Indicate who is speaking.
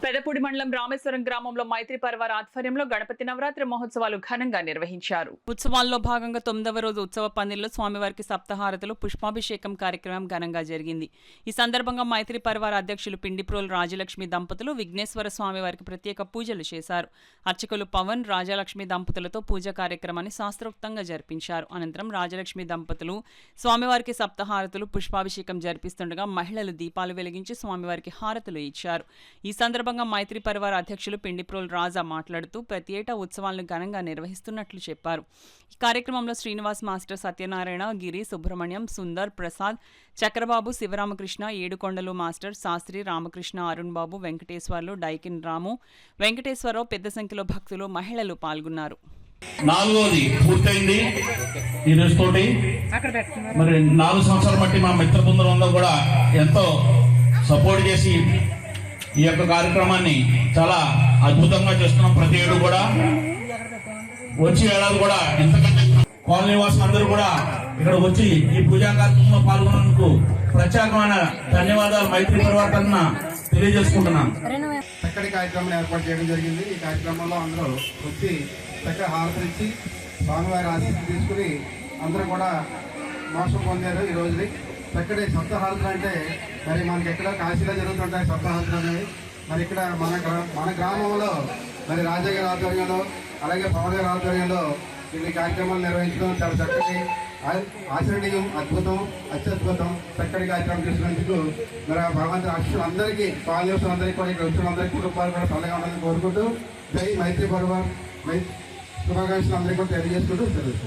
Speaker 1: పెదపూడి మండలం రామేశ్వరం గ్రామంలో మైత్రి పరివార ఆధ్వర్యంలో గణపతి నవరాత్రి మహోత్సవాలు ఘనంగా నిర్వహించారు. ఉత్సవాల్లో భాగంగా 9వ రోజు ఉత్సవ పందిల్లో స్వామివారికి సప్తహారతులు పుష్పాభిషేకం కార్యక్రమం ఘనంగా జరిగింది. ఈ సందర్భంగా మైత్రి పరివార అధ్యక్షులు పిండిప్రోలు రాజలక్ష్మి దంపతులు విఘ్నేశ్వర స్వామివారికి ప్రత్యేక పూజలు చేశారు. అర్చకులు పవన్, రాజలక్ష్మి దంపతులతో పూజా కార్యక్రమాన్ని శాస్త్రోక్తంగా జరిపించారు. అనంతరం రాజలక్ష్మి దంపతులు స్వామివారికి సప్తహారతులు పుష్పాభిషేకం జరిపిస్తుండగా మహిళలు దీపాలు వెలిగించి స్వామివారికి హారతులు ఇచ్చారు. ఈ సందర్భంగా మైత్రి పరివార అధ్యక్షులు పిండిప్రోలు రాజా మాట్లాడుతూ ప్రతి ఏటా ఉత్సవాలను ఘనంగా నిర్వహిస్తున్నట్లు చెప్పారు. ఈ కార్యక్రమంలో శ్రీనివాస్ మాస్టర్, సత్యనారాయణ, గిరి, సుబ్రహ్మణ్యం, సుందర్, ప్రసాద్, చక్రబాబు, శివరామకృష్ణ, ఏడుకొండలు మాస్టర్, శాస్త్రి, రామకృష్ణ, అరుణ్ బాబు, వెంకటేశ్వర్లు, డైకిన్ రాము, వెంకటేశ్వరరావు పెద్ద సంఖ్యలో భక్తులు, మహిళలు పాల్గొన్నారు.
Speaker 2: 4వది పూర్తయింది ఈ రోజుతోటి. మరి 4 సంవత్సరాల బట్టి మా మిత్ర బృందంలో కూడా ఎంతో సపోర్ట్ చేసి ఈ యొక్క కార్యక్రమాన్ని చాలా అద్భుతంగా చేస్తున్నాం. ప్రతి ఏడు కూడా వచ్చి ఏడాది కూడా ఎంతకంటే కాలనీ వాసులు అందరూ కూడా ఇక్కడ వచ్చి ఈ పూజా కార్యక్రమంలో పాల్గొన్నందుకు ప్రత్యేకమైన ధన్యవాదాలు మైత్రి పరివార తరఫున తెలియజేసుకుంటున్నాం.
Speaker 3: చక్కటి కార్యక్రమం ఏర్పాటు చేయడం జరిగింది. ఈ కార్యక్రమంలో అందరూ వచ్చి చక్కగా హారతులు ఇచ్చి స్వామివారి ఆశీస్సులు తీసుకుని అందరూ కూడా మోసం పొందారు. ఈ రోజుని చక్కటి సప్తహారతులు అంటే మరి మనకి ఎక్కడ కాశీలో జరుగుతుంటాయి సప్తహారతులు అనేవి. మరి ఇక్కడ మన గ్రామంలో మరి రాజగారి ఆధ్వర్యంలో అలాగే పవన్ గారి ఆధ్వర్యంలో ఇన్ని కార్యక్రమాలు నిర్వహించడం చాలా చక్కటి ఆచరణీయం, అద్భుతం, అత్యద్భుతం. చక్కటి కార్యక్రమం చేసినందుకు మరి ఆ భగవంతుని ఆశీస్సులందరికీ పాలనేస్తులందరికీ కూడా ఇక్కడ వచ్చిన అందరికీ కుటుంబాలు కూడా చల్లగా ఉండాలని కోరుకుంటూ జై మైత్రి పరివార్ శుభాకాంక్షలు అందరికీ కూడా తెలియజేసుకుంటూ